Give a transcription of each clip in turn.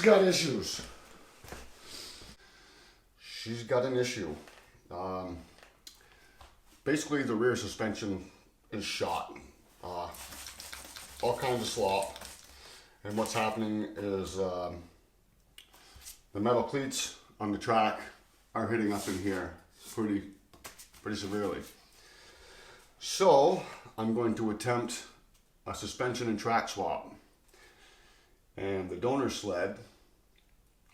got issues. She's got an issue. Basically, the rear suspension is shot. All kinds of slop. And what's happening is the metal cleats on the track are hitting up in here pretty severely. So I'm going to attempt a suspension and track swap. And the donor sled,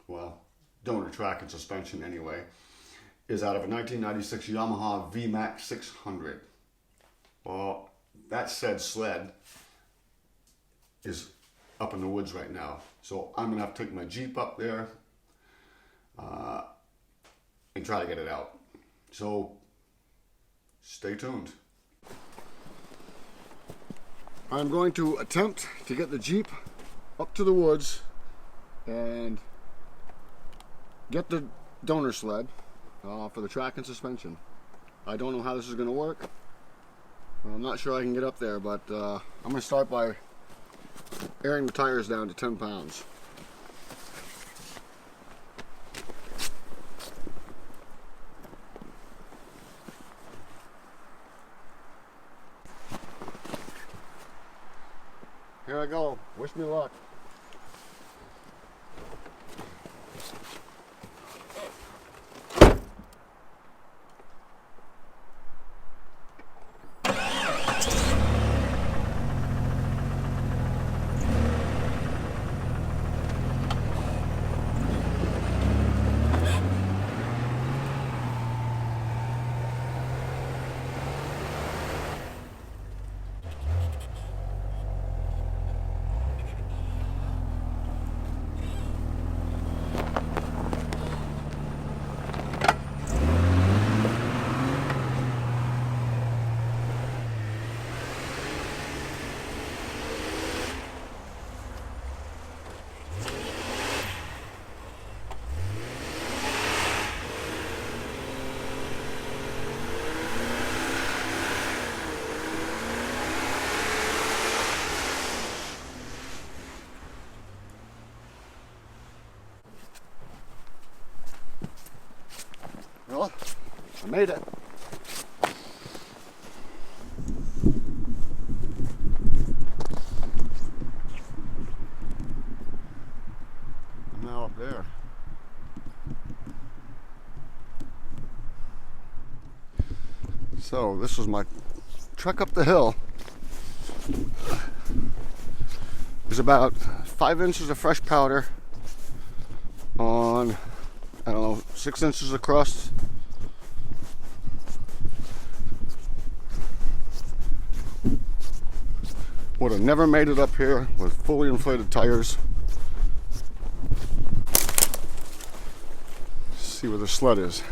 well, donor track and suspension anyway, is out of a 1996 Yamaha VMAX 600. Well, that said sled is up in the woods right now. So I'm gonna have to take my Jeep up there and try to get it out. So stay tuned. I'm going to attempt to get the Jeep up to the woods and get the donor sled for the track and suspension. I don't know how this is going to work. I'm not sure I can get up there, but I'm going to start by airing the tires down to 10 pounds. Here I go. Wish me luck. Well, I made it. I'm now up there. So this was my trek up the hill. There's about 5 inches of fresh powder on, I don't know, 6 inches of crust. Would have never made it up here with fully inflated tires. See where the sled is.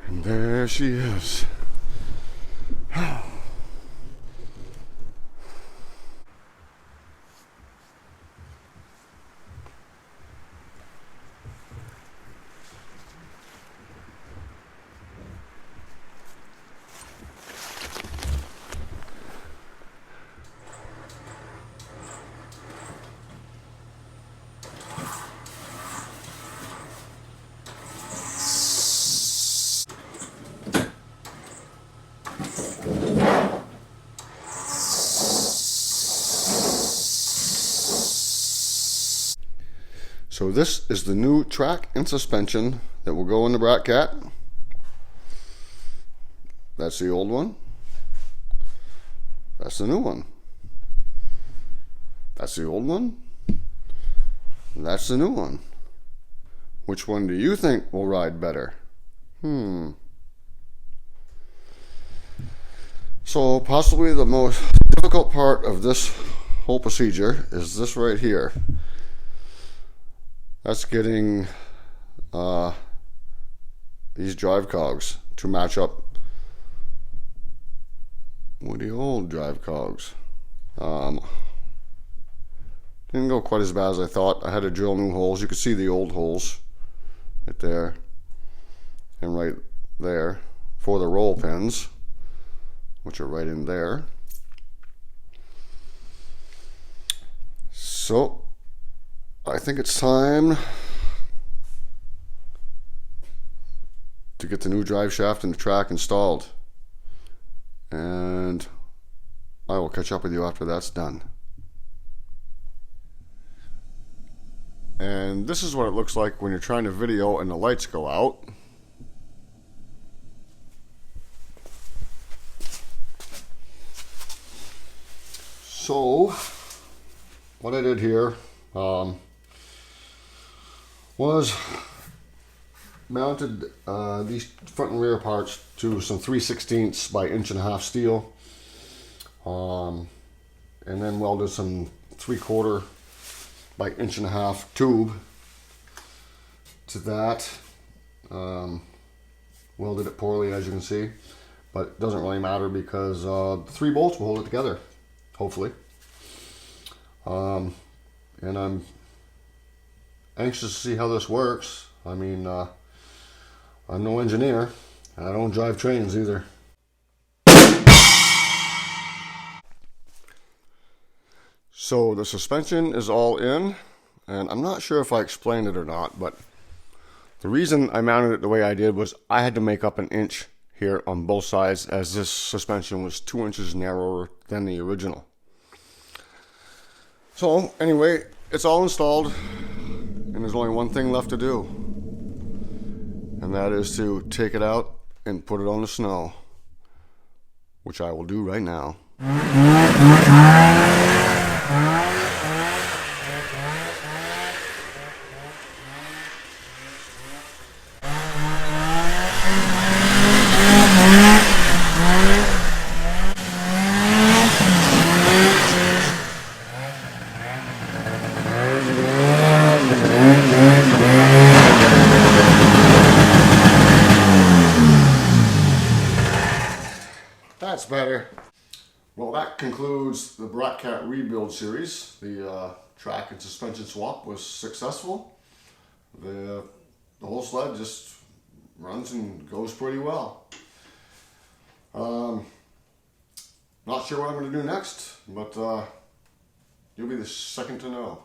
And there she is. So this is the new track and suspension that will go in the Brat Cat. That's the old one. That's the new one. That's the old one. That's the new one. Which one do you think will ride better? So possibly the most difficult part of this whole procedure is this right here. That's getting these drive cogs to match up with the old drive cogs. Didn't go quite as bad as I thought. I had to drill new holes. You could see the old holes right there and right there for the roll pins, which are right in there. So I think it's time to get the new drive shaft and the track installed, and I will catch up with you after that's done. And this is what it looks like when you're trying to video and the lights go out. So what I did here was mounted these front and rear parts to some 3/16 by 1.5" steel, and then welded some 3/4 by 1.5" tube to that. Welded it poorly, as you can see, but it doesn't really matter because the 3 bolts will hold it together, hopefully. And I'm anxious to see how this works. I mean, I'm no engineer, and I don't drive trains either. So the suspension is all in, and I'm not sure if I explained it or not, but the reason I mounted it the way I did was I had to make up 1 inch here on both sides, as this suspension was 2 inches narrower than the original. So anyway, it's all installed, and there's only one thing left to do, and that is to take it out and put it on the snow, which I will do right now. That's better. Well, that concludes the Brat Cat rebuild series. The track and suspension swap was successful. The whole sled just runs and goes pretty well. Not sure what I'm going to do next, but you'll be the second to know.